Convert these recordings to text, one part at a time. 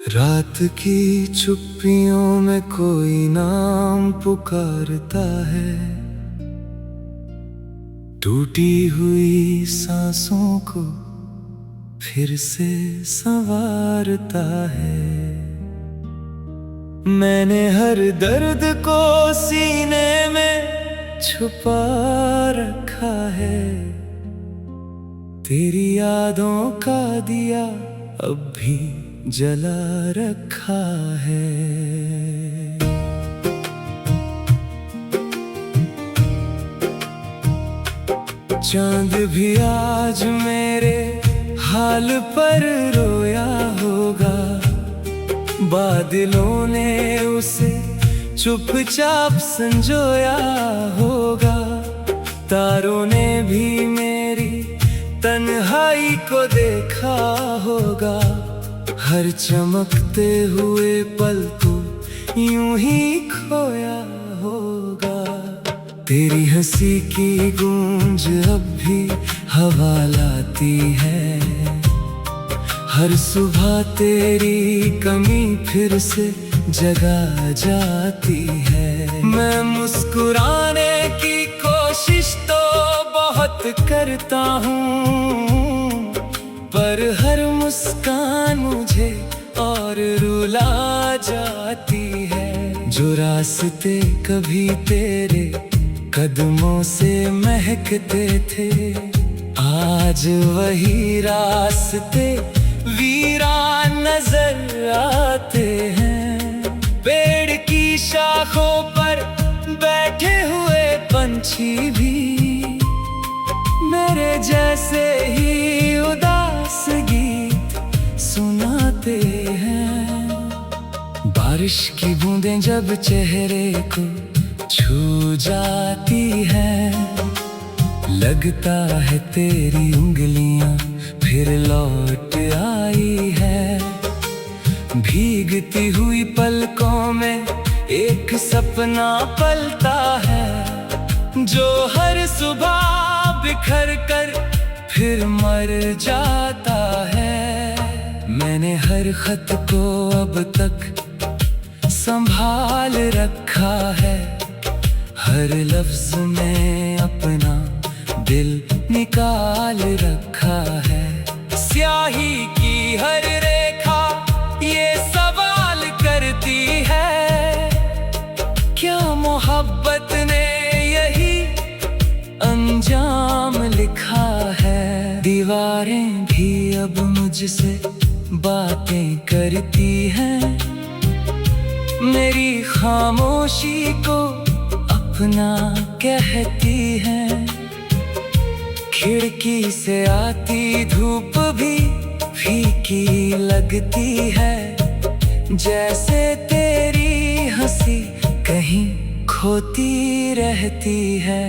रात की चुप्पियों में कोई नाम पुकारता है, टूटी हुई सांसों को फिर से संवारता है। मैंने हर दर्द को सीने में छुपा रखा है, तेरी यादों का दिया अब भी जला रखा है। चांद भी आज मेरे हाल पर रोया होगा, बादलों ने उसे चुपचाप संजोया होगा, तारों ने भी मेरी तन्हाई को देखा होगा। हर चमकते हुए पल को यूं ही खोया होगा, तेरी हंसी की गूंज अब भी हवा लाती है। हर सुबह तेरी कमी फिर से जगा जाती है। मैं मुस्कुराने की कोशिश तो बहुत करता हूँ, पर हर मुस्कान मुझे और रुला जाती है। जो रास्ते कभी तेरे कदमों से महकते थे, आज वही रास्ते वीरान नजर आते हैं। पेड़ की शाखों पर बैठे हुए पंछी भी मेरे जैसे ही उदास गीत सुनाते हैं। बारिश की बूंदें जब चेहरे को छू जाती है, लगता है तेरी उंगलियां फिर लौट आई है। भीगती हुई पलकों में एक सपना पलता है, जो हर सुबह बिखर कर फिर मर जाता है। मैंने हर खत को अब तक संभाल रखा है, हर लफ्ज में अपना दिल निकाल रखा है। स्याही की हर रेखा ये सवाल करती है, क्या मोहब्बत ने यही अंजाम लिखा है। दीवारें भी अब मुझसे बातें करती हैं, मेरी खामोशी को अपना कहती हैं। खिड़की से आती धूप भी फीकी लगती है, जैसे तेरी हंसी कहीं खोती रहती है।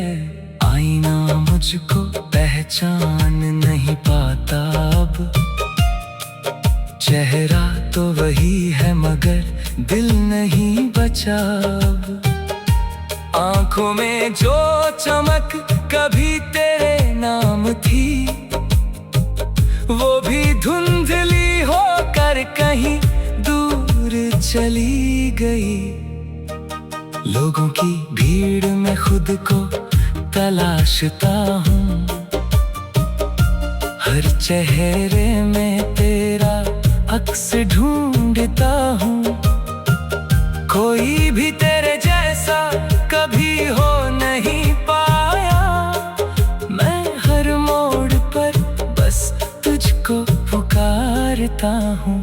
आईना मुझको पहचान नहीं पाता अब, चेहरा तो वही है मगर दिल नहीं बचा अब। आंखों में जो चमक कभी तेरे नाम थी, वो भी धुंधली होकर कहीं दूर चली गई। लोगों की भीड़ में खुद को तलाशता हूँ, हर चेहरे में तेरा अक्स ढूंढता हूँ। कोई भी तेरे जैसा कभी हो नहीं पाया, मैं हर मोड़ पर बस तुझको पुकारता हूँ।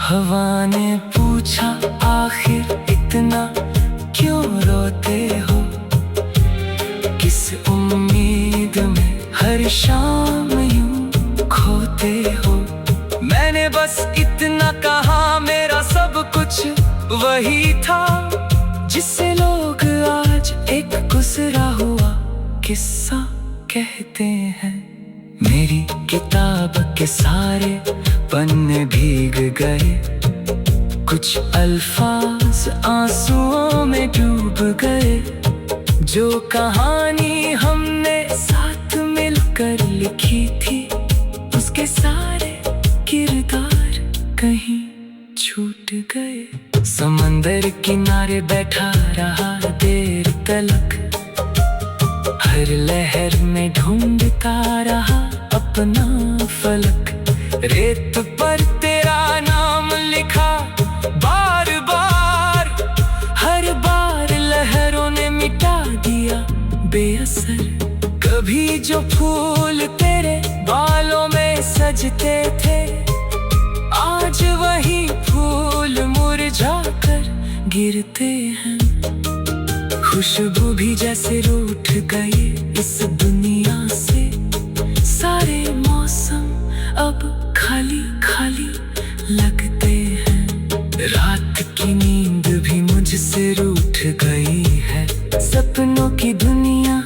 हवा ने पूछा आखिर इतना क्यों रोते हो, किस उम्मीद में हर शाम यूं खोते हो। मैंने बस इतना कहा, मेरा सब कुछ वही था जिससे लोग आज एक गुजरा हुआ किस्सा कहते हैं। मेरी किताब के सारे पन्ने भीग गए, कुछ अल्फाज आंसुओं में डूब गए। जो कहानी हमने साथ मिलकर लिखी थी, उसके सारे किरदार कहीं गए। समंदर किनारे बैठा रहा देर तलक, हर लहर में ढूंढता रहा अपना फलक। रेत पर तेरा नाम लिखा बार बार, हर बार लहरों ने मिटा दिया बेअसर। कभी जो फूल तेरे बालों में सजते थे, आज वही फूल मुरझा कर गिरते हैं। खुशबू भी जैसे रूठ गई इस दुनिया से, सारे मौसम अब खाली खाली लगते हैं। रात की नींद भी मुझसे रूठ गई है, सपनों की दुनिया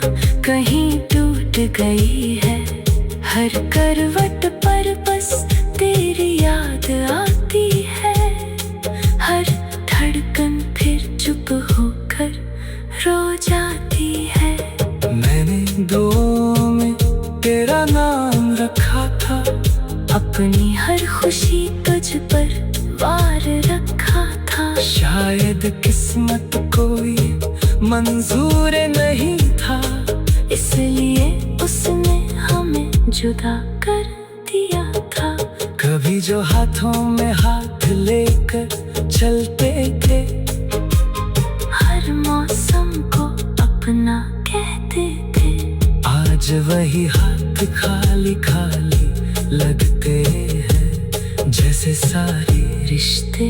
कहीं टूट गई है। हर करवट पर बस तेरी याद आती है, हर धड़कन फिर चुप होकर रो जाती है। मैंने दुआओं में तेरा नाम रखा था, अपनी हर खुशी तुझ पर वार रखा था। शायद किस्मत कोई मंजूर नहीं था, इसलिए उसने हमें जुदा कर दिया था। कभी जो हाथों में हाथ लेकर चलते थे, हर मौसम को अपना कहते थे, आज वही हाथ खाली खाली लगते हैं। जैसे सारे रिश्ते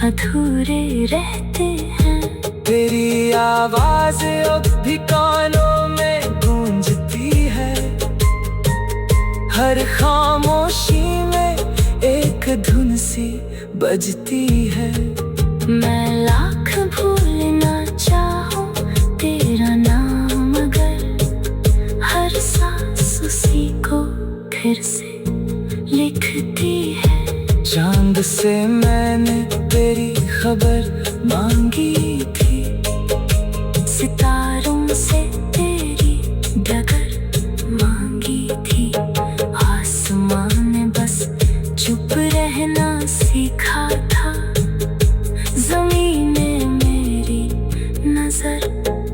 अधूरे रहते हैं। तेरी आवाज अब भी कानों में गूंजती है, हर खामोशी में एक धुन सी बजती है। मैं लाख भूलना चाहूं तेरा नाम मगर, हर सांस उसी को फिर से लिखती है। चांद से मैंने तेरी खबर मांगी थी, सितारों से तेरी डगर मांगी थी। आसमान ने बस चुप रहना सीखा था, ज़मीन ने मेरी नजर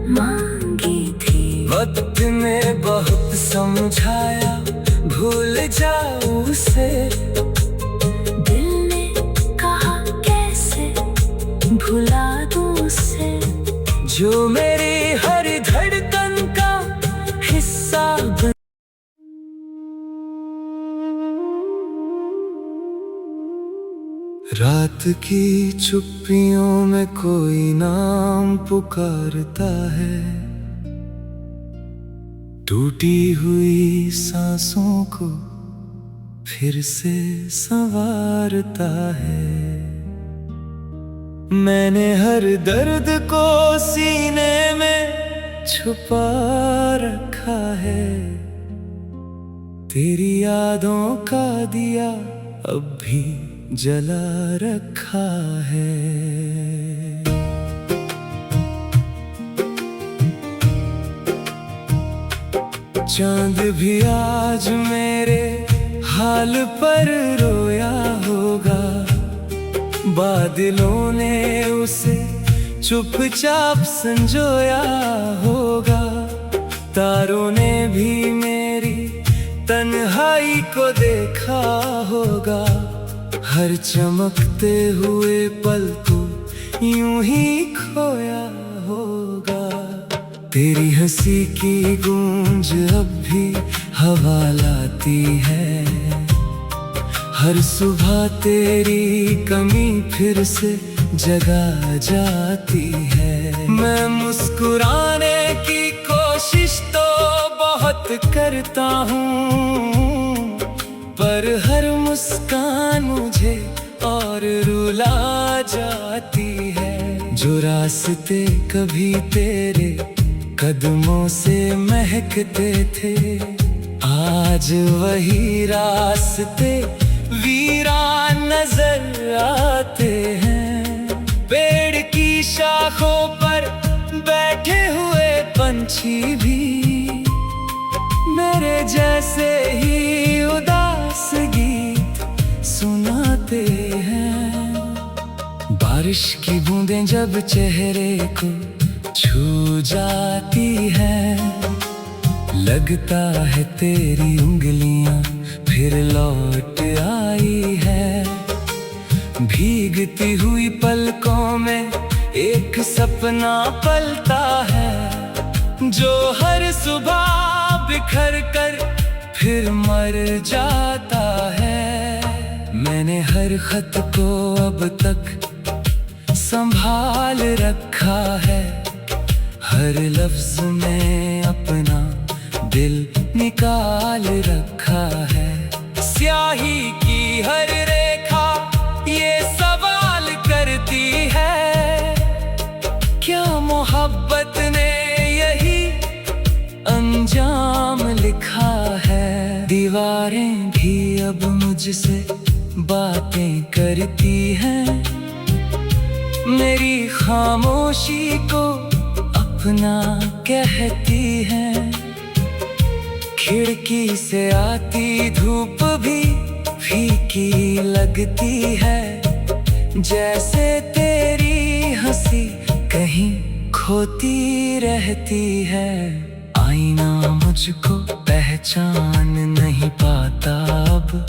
मांगी थी। वक्त ने बहुत समझाया भूल जाओ उसे, दिल ने कहा कैसे भुला दूं उसे, जो मेरी हर धड़कन का हिस्सा बन। रात की चुप्पियों में कोई नाम पुकारता है, टूटी हुई सांसों को फिर से संवारता है। मैंने हर दर्द को सीने में छुपा रखा है, तेरी यादों का दिया अब भी जला रखा है। चांद भी आज मेरे हाल पर रोया होगा, बादलों ने उसे चुपचाप संजोया होगा। तारों ने भी मेरी तन्हाई को देखा होगा, हर चमकते हुए पल को यूं ही खोया होगा। तेरी हंसी की गूंज अब भी हवा लाती है, हर सुबह तेरी कमी फिर से जगा जाती है। मैं मुस्कुराने की कोशिश तो बहुत करता हूँ, पर हर मुस्कान मुझे और रुला जाती है। जो रास्ते कभी तेरे कदमों से महकते थे, आज वही रास्ते वीरान नजर आते हैं। पेड़ की शाखों पर बैठे हुए पंछी भी मेरे जैसे ही उदास गीत सुनाते हैं। जब चेहरे को छू जाती है, लगता है तेरी उंगलियां फिर लौट आई है। भीगती हुई पलकों में एक सपना पलता है, जो हर सुबह बिखर कर फिर मर जाता है। मैंने हर खत को अब तक संभाल रखा है, हर लफ्ज में अपना दिल निकाल रखा है। स्याही की हर रेखा ये सवाल करती है, क्या मोहब्बत ने यही अंजाम लिखा है। दीवारें भी अब मुझसे बातें करती हैं, मेरी खामोशी को अपना कहती है। खिड़की से आती धूप भी फीकी लगती है, जैसे तेरी हंसी कहीं खोती रहती है। आईना मुझको पहचान नहीं पाता अब,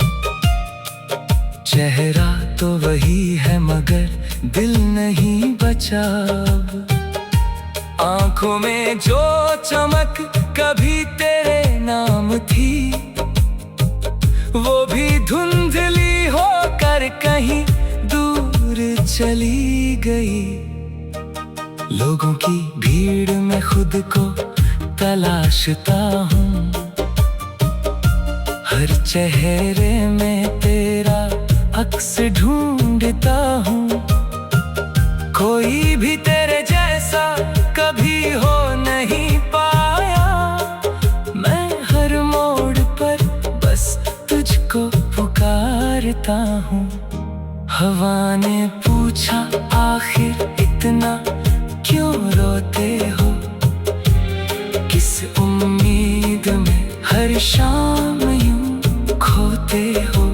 चेहरा तो वही है मगर दिल नहीं बचा अब। आंखों में जो चमक कभी तेरे नाम थी, वो भी धुंधली होकर कहीं दूर चली गई। लोगों की भीड़ में खुद को तलाशता हूँ, हर चेहरे में तेरा अक्स ढूंढता हूँ। कोई भी तेरे जैसा कभी हो नहीं पाया, मैं हर मोड़ पर बस तुझको पुकारता हूँ। हवा ने पूछा आखिर इतना क्यों रोते हो, किस उम्मीद में हर शाम यूं खोते हो।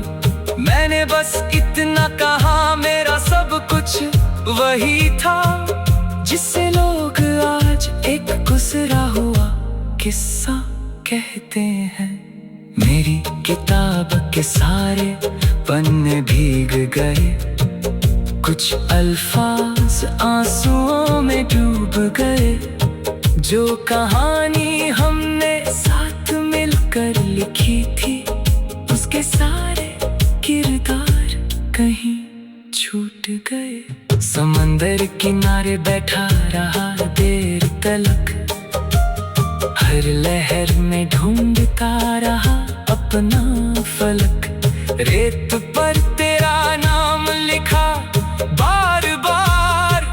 मैंने बस इतना कहा, मेरा सब कुछ वही था जिससे लोग आज एक गुजरा हुआ किस्सा कहते हैं। मेरी किताब के सारे पन्ने भीग गए, कुछ अल्फाज आंसुओं में डूब गए। जो कहानी हमने साथ मिलकर लिखी थी, उसके सारे किरदार कहीं छूट गए। समंदर किनारे बैठा रहा देर तलक, हर लहर में ढूंढता रहा अपना फलक। रेत पर तेरा नाम लिखा बार बार,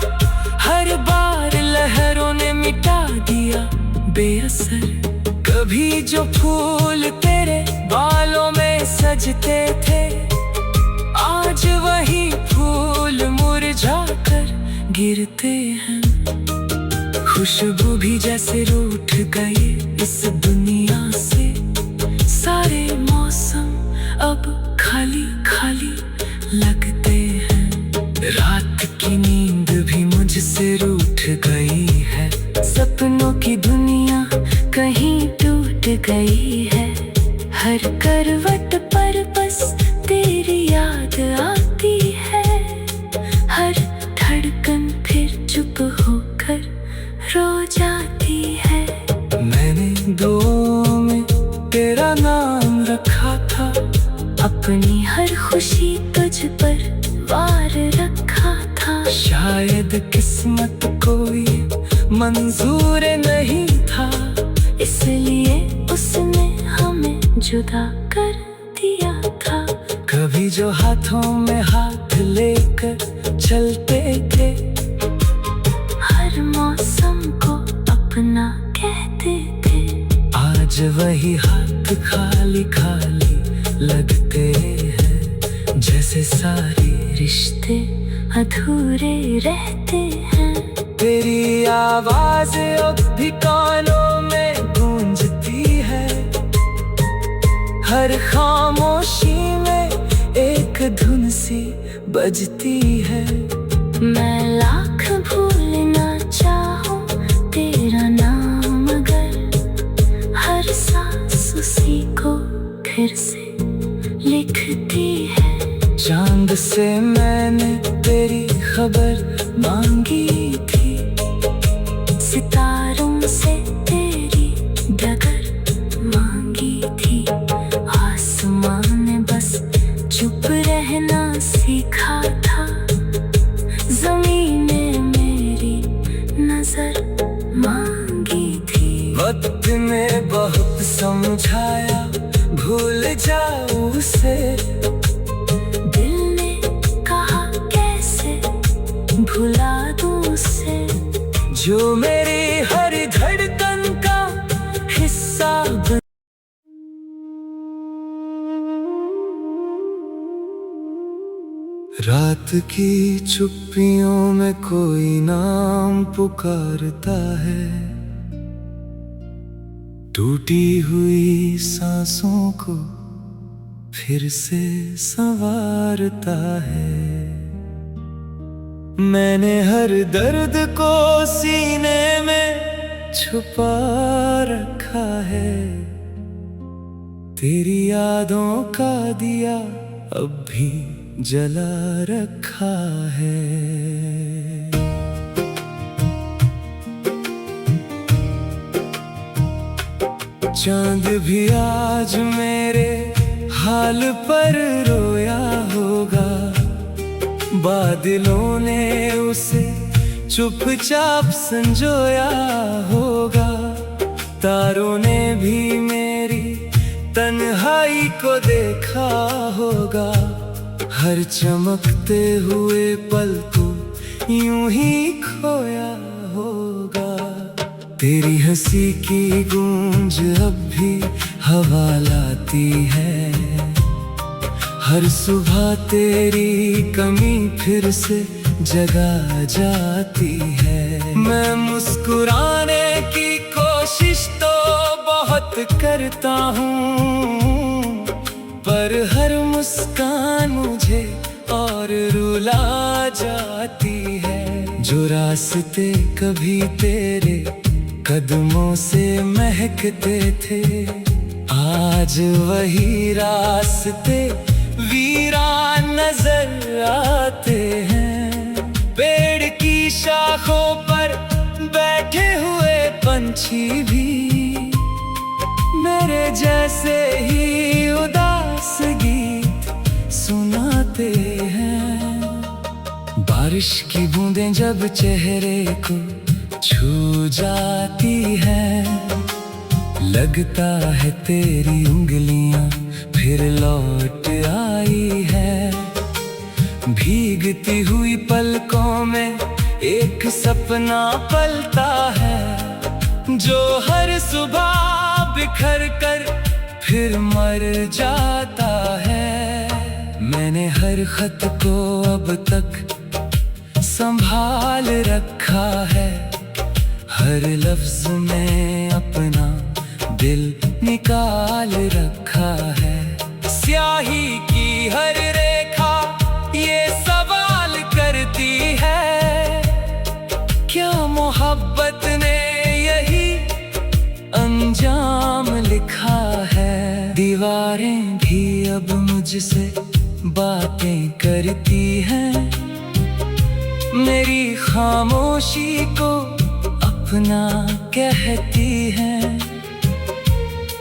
हर बार लहरों ने मिटा दिया बेअसर। कभी जो फूल तेरे बालों में सजते थे, आज वही फूल मुरझाकर गिरते हैं। खुशबू भी जैसे रूठ गई इस दुनिया से, सारे मौसम अब खाली खाली लगते हैं। रात की नींद भी मुझसे रूठ गई है, सपनों की दुनिया कहीं टूट गई है। हर करवट पर बस तेरी याद आती है, हर धड़कन फिर चुप होकर रो जाती है। मैंने दुआओं में तेरा नाम रखा था, अपनी हर खुशी तुझ पर वार रखा था। शायद किस्मत कोई मंजूर नहीं था, इसलिए उसने हमें जुदा कर दिया था। कभी जो हाथों में हाथ लेकर चलते थे, हर मौसम को अपना कहते थे। आज वही हाथ खाली खाली लगते हैं, जैसे सारे रिश्ते अधूरे रहते हैं। तेरी आवाज अब भी कानों में गूंजती है, हर खामोशी में एक धुन सी बजती है। मैं लाख उसी को फिर से लिखती है। चांद से मैंने तेरी खबर मांगी थी, सितारों से तेरी डगर मांगी थी। आसमान ने बस चुप रहना सीखा था, ज़मीन ने मेरी नजर मांगी थी। वक्त ने बहुत समझाया भूल जाऊं उसे, दिल ने कहा कैसे भुला दूं उसे, जो मेरी हर धड़कन का हिस्सा बन। रात की चुप्पियों में कोई नाम पुकारता है, टूटी हुई सांसों को फिर से संवारता है। मैंने हर दर्द को सीने में छुपा रखा है, तेरी यादों का दिया अब भी जला रखा है। चांद भी आज मेरे हाल पर रोया होगा, बादलों ने उसे चुपचाप संजोया होगा, तारों ने भी मेरी तन्हाई को देखा होगा, हर चमकते हुए पल को यूं ही खोया होगा। तेरी हंसी की गूंज अब भी हवा लाती है, हर सुबह तेरी कमी फिर से जगा जाती है। मैं मुस्कुराने की कोशिश तो बहुत करता हूँ, पर हर मुस्कान मुझे और रुला जाती है। जो रास्ते कभी तेरे कदमों से महकते थे, आज वही रास्ते वीरान नजर आते हैं। पेड़ की शाखों पर बैठे हुए पंछी भी मेरे जैसे ही उदास गीत सुनाते हैं। बारिश की बूंदें जब चेहरे को छू जाती है, लगता है तेरी उंगलियां फिर लौट आई है। भीगती हुई पलकों में एक सपना पलता है, जो हर सुबह बिखर कर फिर मर जाता है। मैंने हर खत को अब तक संभाल रखा है, हर लफ्ज में अपना दिल निकाल रखा है। स्याही की हर रेखा ये सवाल करती है, क्या मोहब्बत ने यही अंजाम लिखा है। दीवारें भी अब मुझसे बातें करती हैं, मेरी खामोशी को अपना कहती हैं।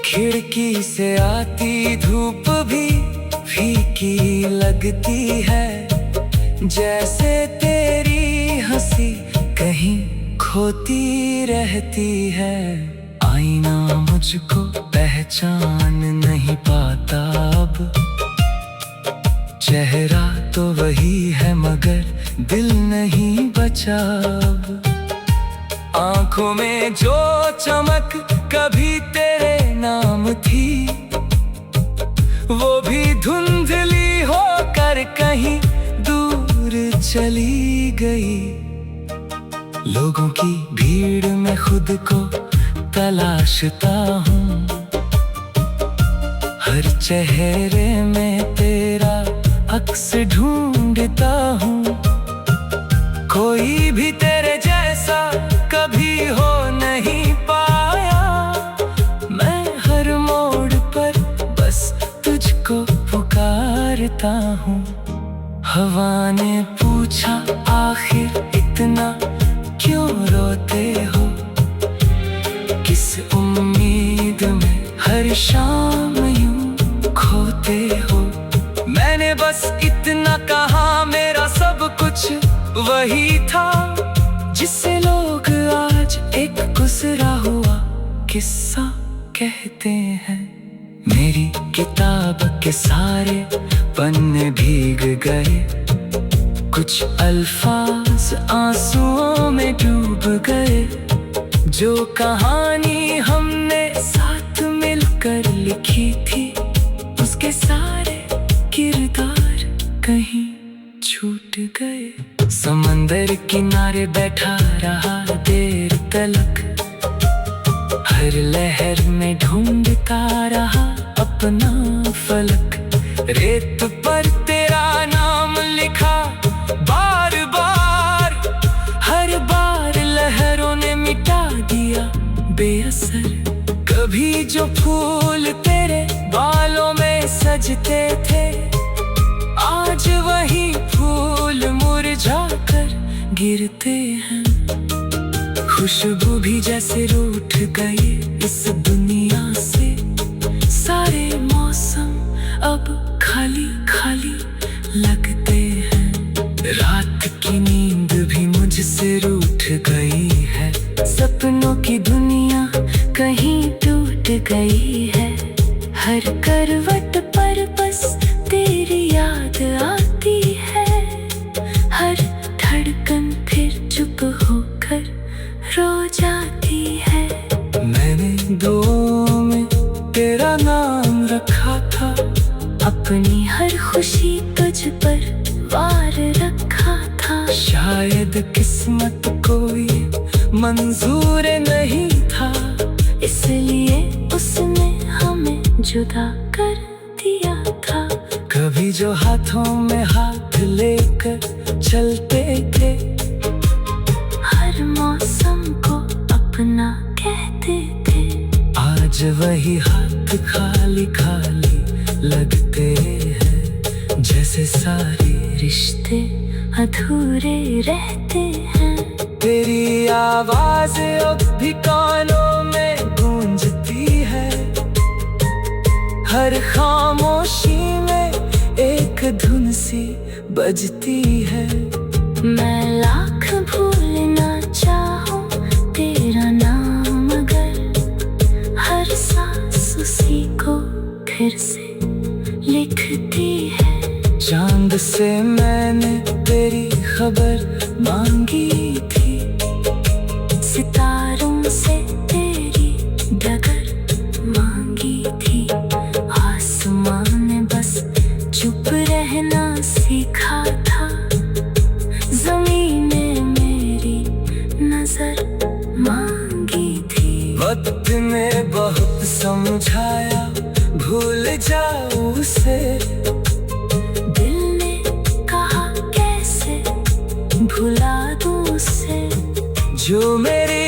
खिड़की से आती धूप भी फीकी लगती है, जैसे तेरी हंसी कहीं खोती रहती है। आईना मुझको पहचान नहीं पाता अब, चेहरा तो वही है मगर दिल नहीं बचा अब। आंखों में जो चमक कभी तेरे नाम थी, वो भी धुंधली होकर कहीं दूर चली गई। लोगों की भीड़ में खुद को तलाशता हूँ, हर चेहरे में तेरा अक्स ढूंढता हूँ। कोई भी तेरे जैसा कभी हो नहीं पाया, मैं हर मोड़ पर जाता हूँ। हवा ने पूछा आखिर इतना क्यों रोते हो, किस उम्मीद में हर शाम यूं खोते हो। मैंने बस इतना कहा, मेरा सब कुछ वही था जिसे लोग आज एक गुजरा हुआ किस्सा कहते हैं। मेरी किताब के सारे पन्ने भीग गए, कुछ अल्फाज आंसुओं में डूब गए। जो कहानी हमने साथ मिलकर लिखी थी, उसके सारे किरदार कहीं छूट गए। समंदर किनारे बैठा रहा देर तलक, हर लहर में ढूंढता रहा अपना फलक। रेत पर तेरा नाम लिखा बार बार, हर बार लहरों ने मिटा दिया बेअसर। कभी जो फूल तेरे बालों में सजते थे, आज वही फूल मुरझा कर गिरते हैं। खुशबू भी जैसे रूठ गई इस दुनिया से, सारे मौसम अब खाली खाली लगते हैं। रात की नींद भी मुझसे रूठ गई है, सपनों की दुनिया कहीं टूट गई है। हर करवट पर बस तेरी याद आती है, हर धड़कन फिर चुप होकर रो जाती है। मैंने दुआओं में तेरा नाम रखा था, अपनी हर खुशी तुझ पर वार रखा था। शायद किस्मत को ये मंजूर नहीं था, इसलिए उसने हमें जुदा कर दिया था। कभी जो हाथों में हाथ लेकर चलते थे, हर मौसम को अपना कहते थे, आज वही हाथ खाली खाली लगते हैं। जैसे सारे रिश्ते अधूरे रहते हैं। तेरी आवाज अब भी कानों में गूंजती है, हर खामोशी में एक धुन सी बजती है। मैं लाख भूलना चाहूं तेरा नाम, मगर हर सांस उसी को फिर से लिखती है। चांद से मैंने तेरी खबर मांगी थी, सितारों से तेरी डगर मांगी थी। आसमान ने बस चुप रहना सीखा था, जमीन ने मेरी नजर मांगी थी। वक्त ने बहुत समझाया भूल जाओ उसे, दिल ने कहा कैसे भुला दूं उसे। जो मेरी